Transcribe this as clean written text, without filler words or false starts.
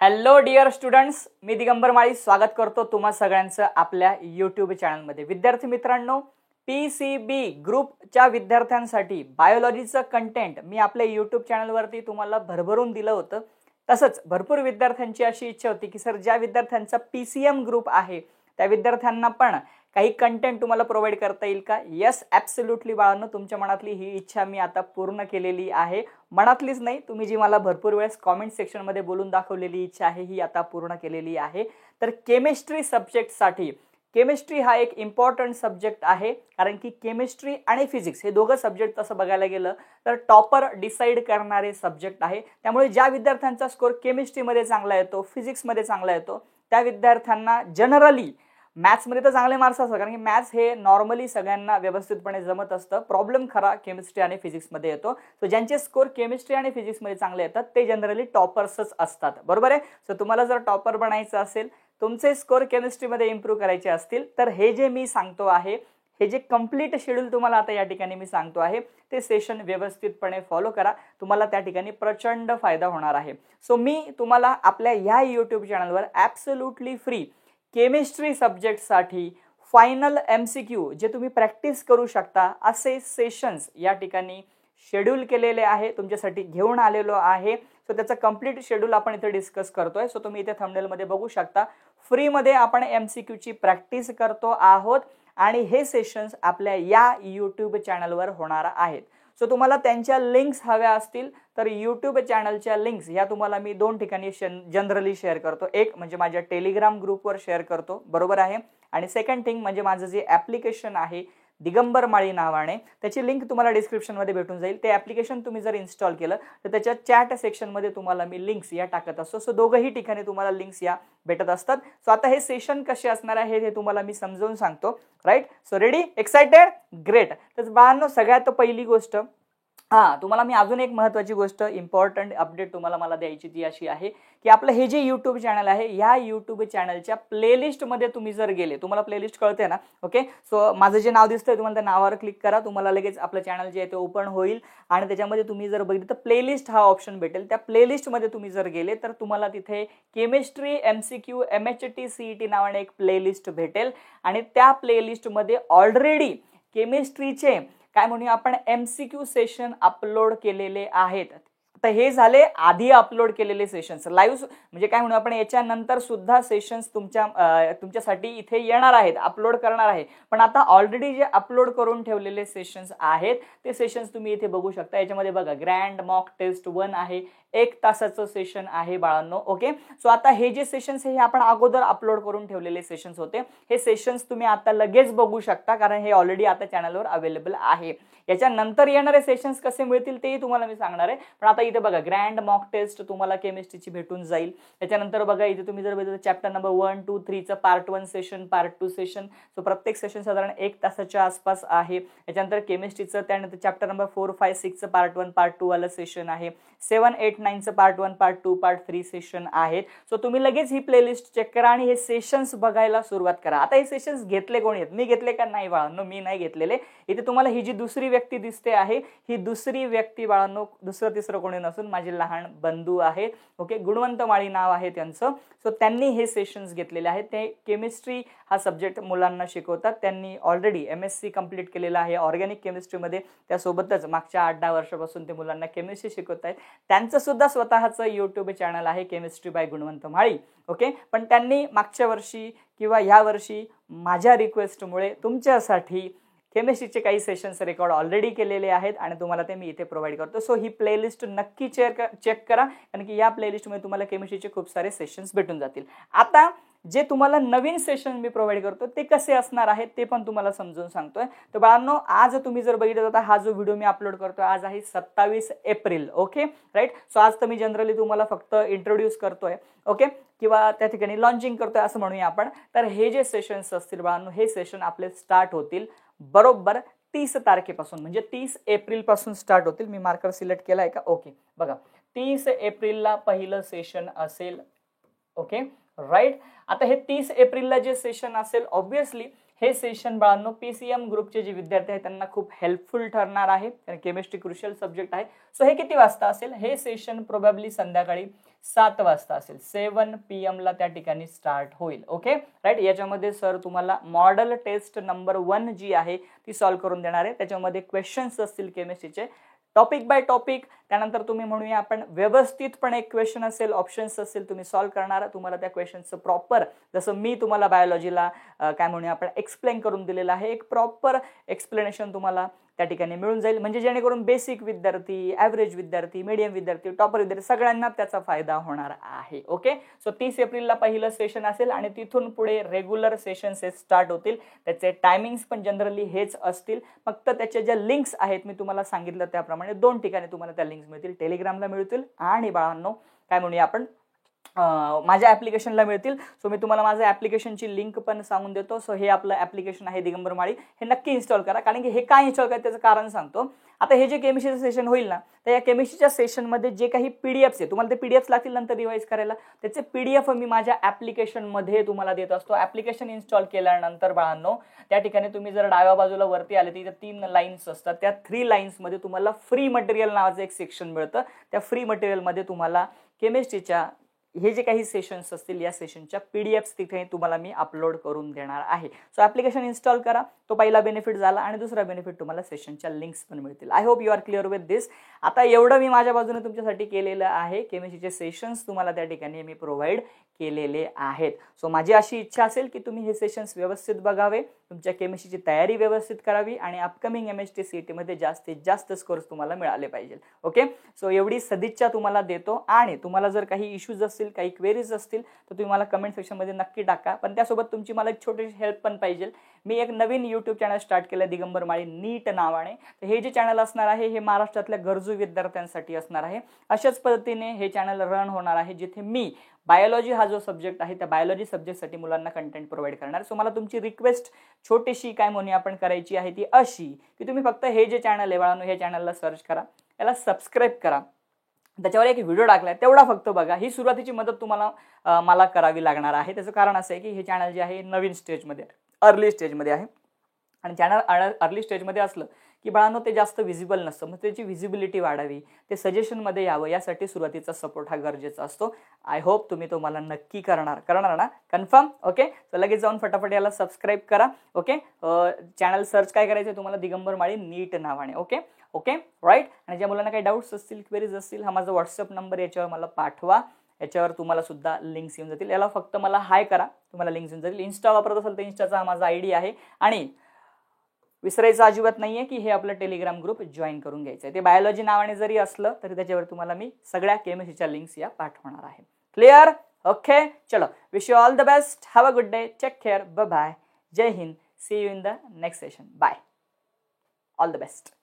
Hello dear students, मी दिगंबर माळी स्वागत करतो तुम्हा सगळ्यांचं आपल्या यूट्यूब चॅनलमध्ये. विद्यार्थी मित्रांनो, PCB ग्रुपच्या विद्यार्थ्यांसाठी बायोलॉजीचं कंटेंट मी आपल्या यूट्यूब चॅनलवरती तुम्हाला भरभरून दिलं होतं. तसंच भरपूर विद्यार्थ्यांची अशी इच्छा होती की सर, ज्या विद्यार्थ्यांचा PCM ग्रुप आहे त्या विद्यार्थ्यांना पण काही कंटेंट तुम्हाला प्रोव्हाइड करता येईल का? येस, ॲब्सोल्युटली बाळांनो, तुमच्या मनातली ही इच्छा मी आता पूर्ण केलेली आहे. मनातलीच नाही, तुम्ही जी मला भरपूर वेळेस कॉमेंट सेक्शनमध्ये बोलून दाखवलेली इच्छा आहे ही आता पूर्ण केलेली आहे. तर केमिस्ट्री सब्जेक्टसाठी केमिस्ट्री हा एक इम्पॉर्टंट सब्जेक्ट आहे, कारण की केमिस्ट्री आणि फिजिक्स हे दोघं सब्जेक्ट तसं बघायला गेलं तर टॉपर डिसाईड करणारे सब्जेक्ट आहे. त्यामुळे ज्या विद्यार्थ्यांचा स्कोर केमिस्ट्रीमध्ये चांगला येतो, फिजिक्समध्ये चांगला येतो, त्या विद्यार्थ्यांना जनरली मॅथ्समध्ये तर चांगले मार्क्स असतात, कारण की मॅथ्स हे नॉर्मली सगळ्यांना व्यवस्थितपणे जमत असतं. प्रॉब्लेम खरा केमिस्ट्री आणि फिजिक्समध्ये येतो. सो ज्यांचे स्कोर केमिस्ट्री आणि फिजिक्समध्ये चांगले येतात ते जनरली टॉपर्सच असतात, बरोबर आहे. सो तुम्हाला जर टॉपर बनायचं असेल, तुमचे स्कोर केमिस्ट्रीमध्ये इम्प्रूव्ह करायचे असतील, तर हे जे मी सांगतो आहे, हे जे कंप्लीट शेड्यूल तुम्हाला आता या ठिकाणी मी सांगतो आहे, ते सेशन व्यवस्थितपणे फॉलो करा. तुम्हाला त्या ठिकाणी प्रचंड फायदा होणार आहे. सो मी तुम्हाला आपल्या ह्या यूट्यूब चॅनलवर ॲब्सोल्युटली फ्री केमिस्ट्री सब्जेक्टसाठी फायनल MCQ जे तुम्ही प्रॅक्टिस करू शकता असे सेशन्स या ठिकाणी शेड्यूल केलेले आहे, तुमच्यासाठी घेऊन आलेलो आहे. सो त्याचं कंप्लीट शेड्यूल आपण इथे डिस्कस करतोय. सो तुम्ही इथे थंबनेलमध्ये बघू शकता. फ्रीमध्ये आपण MCQची प्रॅक्टिस करतो आहोत आणि हे सेशन्स आपल्या या यूट्यूब चॅनलवर होणार आहेत. सो तुम्हाला त्यांच्या लिंक्स हव्या असतील तर यूट्यूब चॅनलच्या लिंक्स ह्या तुम्हाला मी दोन ठिकाणी जनरली शेअर करतो. एक म्हणजे माझ्या टेलिग्राम ग्रुपवर शेअर करतो, बरोबर आहे. आणि सेकंड थिंग म्हणजे माझं जे ॲप्लिकेशन आहे दिगंबर माळी नावाने, त्याची लिंक तुम्हाला डिस्क्रिप्शनमध्ये भेटून जाईल. ते ॲप्लिकेशन तुम्ही जर इन्स्टॉल केलं तर त्याच्या चॅट सेक्शनमध्ये तुम्हाला मी लिंक्स या टाकत असतो. सो दोघंही ठिकाणी तुम्हाला लिंक्स या भेटत असतात. सो आता हे सेशन कसे असणार आहे हे तुम्हाला मी समजावून सांगतो, right. So ready, excited, great. तर बाळांनो, सगळ्यात पहिली गोष्ट, तुम्हाला मी अजून एक महत्त्वाची गोष्ट, इम्पॉर्टंट अपडेट तुम्हाला मला द्यायची ती अशी आहे की आपलं हे जे यूट्यूब चॅनल आहे, ह्या यूट्यूब चॅनलच्या प्लेलिस्टमध्ये तुम्ही जर गेले, तुम्हाला प्लेलिस्ट कळते ना, ओके. सो माझं जे नाव दिसतंय तुम्हाला त्या नावावर क्लिक करा, तुम्हाला लगेच आपलं चॅनल जे आहे ते ओपन होईल आणि त्याच्यामध्ये तुम्ही जर बघितलं तर प्लेलिस्ट हा ऑप्शन भेटेल. त्या प्लेलिस्टमध्ये तुम्ही जर गेले तर तुम्हाला तिथे केमिस्ट्री MCQ MHT CET नावाने एक प्लेलिस्ट भेटेल आणि त्या प्लेलिस्टमध्ये ऑलरेडी केमिस्ट्रीचे काय म्हणूया आपण MCQ सेशन अपलोड केलेले आहेत. तर हे झाले आधी अपलोड केलेले सेशन्स. लाईव्ह म्हणजे काय म्हणू आपण, याच्यानंतर सुद्धा सेशन्स तुमच्यासाठी इथे येणार आहेत, अपलोड करणार आहे. पण आता ऑलरेडी जे अपलोड करून ठेवलेले सेशन्स आहेत ते सेशन्स तुम्ही इथे बघू शकता. याच्यामध्ये बघा, ग्रँड मॉक टेस्ट 1 आहे, 1 तासाचं सेशन आहे बाळांनो, ओके. सो आता हे जे सेशन्स हे आपण अगोदर अपलोड करून ठेवलेले सेशन्स होते. हे सेशन्स तुम्ही आता लगेच बघू शकता, कारण हे ऑलरेडी आता चॅनलवर अवेलेबल आहे. याच्यानंतर येणारे सेशन्स कसे मिळतील तेही तुम्हाला मी सांगणार आहे. पण आता इथे बघा, ग्रँड मॉक टेस्ट तुम्हाला केमिस्ट्रीची भेटून जाईल. त्याच्यानंतर बघा, इथे तुम्ही जर बघितलं चॅप्टर नंबर 1, 2, 3 चं part 1 session, part 2 session. So प्रत्येक सेशन साधारण 1 तासाच्या आसपास आहे. याच्यानंतर केमिस्ट्रीचं, त्यानंतर चॅप्टर नंबर 4, 5, 6 चं पार्ट 1, पार्ट 2 वाला सेशन आहे. 7, 8, 9 चं पार्ट 1, पार्ट 2, पार्ट 3 सेशन आहेत. सो तुम्ही लगेच ही प्लेलिस्ट चेक करा आणि हे सेशन्स बघायला सुरुवात करा. आता हे सेशन्स घेतले कोणी आहेत? मी घेतले का नाही बाळांनो? मी नाही घेतलेले. इथे तुम्हाला ही जी दुसरी व्यक्ती दिसते आहे, ही दुसरी व्यक्ती बाळांनो दुसरं तिसरं कोणी नसून माझे लहान बंधू आहेत, ओके. गुणवंत माळी नाव आहे त्यांचं. सो त्यांनी हे सेशन्स घेतलेले आहेत. ते केमिस्ट्री हा सब्जेक्ट मुलांना शिकवतात. त्यांनी ऑलरेडी MSc कंप्लीट केलेला आहे ऑर्गॅनिक केमिस्ट्रीमध्ये. त्यासोबतच मागच्या 8-10 वर्षापासून ते मुलांना केमिस्ट्री शिकवत आहेत. त्यांचं सुद्धा स्वतःचं यूट्यूब चॅनल आहे, केमिस्ट्री बाय गुणवंत माळी, ओके. पण त्यांनी मागच्या वर्षी किंवा ह्या वर्षी माझ्या रिक्वेस्टमुळे तुमच्यासाठी केमिस्ट्रीचे काही सेशन्स रेकॉर्ड ऑलरेडी केलेले आहेत आणि तुम्हाला ते मी इथे प्रोव्हाइड करतो. सो ही प्लेलिस्ट नक्की चेक करा, कारण की या प्लेलिस्टमध्ये तुम्हाला केमिस्ट्रीचे खूप सारे सेशन्स भेटून जातील. आता जे तुम्हाला नवीन सेशन मी प्रोव्हाइड करतो ते कसे असणार आहेत ते पण तुम्हाला समजून सांगतोय. तर बाळांनो, आज तुम्ही जर बघितलं तर हा जो व्हिडिओ मी अपलोड करतोय आज आहे 27 एप्रिल, ओके, राईट. सो आज तर मी जनरली तुम्हाला फक्त इंट्रोड्यूस करतोय, ओके, किंवा त्या ठिकाणी लॉन्चिंग करतोय असं म्हणूया आपण. तर हे जे सेशन्स असतील बाळांनो, हे सेशन आपले स्टार्ट होतील बरोबर 30 तारखेपासून, म्हणजे 30 एप्रिल पासून स्टार्ट होतील. मी मार्कर सिलेक्ट केलाय का? ओके. बघा, 30 एप्रिलला पहिलं सेशन असेल, ओके, राईट. आता हे 30 एप्रिलला जे सेशन असेल, ऑब्व्हियसली हे सेशन बाळांनो PCM ग्रुपचे जे विद्यार्थी आहेत त्यांना खूप हेल्पफुल ठरणार आहे, कारण केमिस्ट्री क्रुशियल सब्जेक्ट आहे. सो हे किती वाजता असेल? हे सेशन प्रोबॅबली संध्याकाळी 7 वाजता असेल, 7 PM ला त्या ठिकाणी स्टार्ट होईल. Okay right. याच्यामध्ये सर तुम्हाला मॉडेल टेस्ट नंबर 1 जी आहे ती सॉल्व्ह करून देणार आहे. त्याच्यामध्ये क्वेश्चन्स असतील केमिस्ट्रीचे टॉपिक बाय टॉपिक. त्यानंतर तुम्ही म्हणूया आपण व्यवस्थितपणे एक क्वेश्चन असेल, ऑप्शन्स असतील, तुम्ही सॉल्व्ह करणार. तुम्हाला त्या क्वेश्चनचं प्रॉपर, जसं मी तुम्हाला बायोलॉजीला काय म्हणूया आपण एक्सप्लेन करून दिलेलं आहे, एक प्रॉपर एक्सप्लेनेशन तुम्हाला त्या ठिकाणी मिळून जाईल. म्हणजे जेणेकरून बेसिक विद्यार्थी, ॲव्हरेज विद्यार्थी, मीडियम विद्यार्थी, टॉपर विद्यार्थी सगळ्यांना त्याचा फायदा होणार आहे. ओके. सो 30 एप्रिलला पहिलं सेशन असेल आणि तिथून पुढे रेग्युलर सेशन्स हे स्टार्ट होतील. त्याचे टायमिंग्स पण जनरली हेच असतील. फक्त त्याच्या ज्या लिंक्स आहेत मी तुम्हाला सांगितलं त्याप्रमाणे 2 ठिकाणी तुम्हाला त्या लिंक्स मिळतील. टेलिग्रामला मिळतील आणि बाळांनो काय म्हणूया आपण माझ्या ॲप्लिकेशनला मिळतील. सो मी तुम्हाला माझ्या ॲप्लिकेशनची लिंक पण सांगून देतो. सो हे आपलं ॲप्लिकेशन आहे दिगंबर माळी, हे नक्की इन्स्टॉल करा. कारण की हे काय इन्स्टॉल करा त्याचं कारण सांगतो. आता हे जे केमिस्ट्रीचं सेशन होईल ना, तर या केमिस्ट्रीच्या सेशनमध्ये जे काही PDFs आहे, तुम्हाला ते PDFs लागतील नंतर रिवाईज करायला, त्याचे PDF मी माझ्या ॲप्लिकेशनमध्ये तुम्हाला देत असतो. ॲप्लिकेशन इन्स्टॉल केल्यानंतर बाळांनो त्या ठिकाणी तुम्ही जर डाव्या बाजूला वरती आले तिथे 3 लाईन्स असतात. त्या 3 लाईन्समध्ये तुम्हाला फ्री मटेरियल नावाचं एक सेक्शन मिळतं. त्या फ्री मटेरियलमध्ये तुम्हाला केमिस्ट्रीच्या हे जे काही सेशन्स असतील या सेशनच्या PDFs तिथे तुम्हाला मी अपलोड करून देणार आहे. सो ॲप्लिकेशन इन्स्टॉल करा. तो पहिला बेनिफिट झाला आणि दुसरा बेनिफिट तुम्हाला सेशनच्या लिंक्स पण मिळतील. I hope you are clear with this. आता एवढं मी माझ्या बाजूने तुमच्यासाठी केलेलं आहे. केमिस्ट्रीचे सेशन्स तुम्हाला त्या ठिकाणी मी प्रोव्हाइड केलेले आहेत. सो माझी अशी इच्छा असेल की तुम्ही हे सेशन्स व्यवस्थित बघावे, तुमच्या केमिस्ट्रीची तयारी व्यवस्थित करावी आणि अपकमिंग MHT CET मध्ये जास्तीत जास्त स्कोर्स तुम्हाला मिळाले पाहिजे. ओके. सो एवढी सदिच्छा तुम्हाला देतो आणि तुम्हाला जर काही इश्यूज असतील, काही क्वेरीज असतील तर तुम्ही मला कमेंट सेक्शनमध्ये नक्की टाका. पण त्यासोबत तुमची मला एक छोटीशी हेल्प पण पाहिजे. मी एक नवीन YouTube चॅनल स्टार्ट केलं दिगंबर माळी नीट नावाने. तर हे जे चॅनल असणार आहे हे महाराष्ट्रातल्या गरजू विद्यार्थ्यांसाठी असणार आहे. अशाच पद्धतीने हे चॅनल रन होणार आहे जिथे मी बायोलॉजी हा जो सब्जेक्ट आहे त्या बायोलॉजी सब्जेक्टसाठी मुलांना कंटेंट प्रोव्हाइड करणार. सो मला तुमची रिक्वेस्ट छोटीशी काय म्हणूया आपण करायची आहे ती अशी की तुम्ही फक्त हे जे चॅनल आहे बाळांनो, हे चॅनलला सर्च करा, याला सबस्क्राईब करा, त्याच्यावर एक व्हिडिओ टाकलाय तेवढा फक्त बघा. ही सुरुवातीची मदत तुम्हाला मला करावी लागणार आहे. त्याचं कारण असं आहे की हे चॅनल जे आहे नवीन स्टेजमध्ये, अर्ली स्टेजमध्ये आहे आणि चॅनल अर्ली स्टेजमध्ये असलं की बाळांनो ते जास्त व्हिजिबल नसतं. मग त्याची व्हिजिबिलिटी वाढावी, ते सजेशनमध्ये यावं, यासाठी सुरुवातीचा सपोर्ट हा गरजेचा असतो. आय होप तुम्ही तो मला नक्की करणार ना, कन्फर्म. ओके. तर लगेच जाऊन फटाफट याला सबस्क्राईब करा. ओके. चॅनल सर्च काय करायचं तुम्हाला दिगंबर माळी नीट नावाने. Okay okay right. आणि ज्या मुलांना काही डाऊट्स असतील, क्वेरीज असतील, हा माझा व्हॉट्सअप नंबर, याच्यावर मला पाठवा. याच्यावर तुम्हाला सुद्धा लिंक्स येऊन जातील. याला फक्त मला हाय करा, तुम्हाला लिंक्स येऊन जातील. इन्स्टा वापरत असाल तर इन्स्टाचा हा माझा ID आहे. आणि विसरायचं अजिबात नाहीये की हे आपलं टेलिग्राम ग्रुप जॉईन करून घ्यायचं आहे. ते बायोलॉजी नावाने जरी असलं तरी त्याच्यावर तुम्हाला मी सगळ्या केमिस्ट्रीच्या लिंक्स या पाठवणार आहे. क्लिअर. ओके. चलो, wish you all the best. Have a good day. Take care. Bye bye. जय Hind. See you in the next session. Bye. All the best.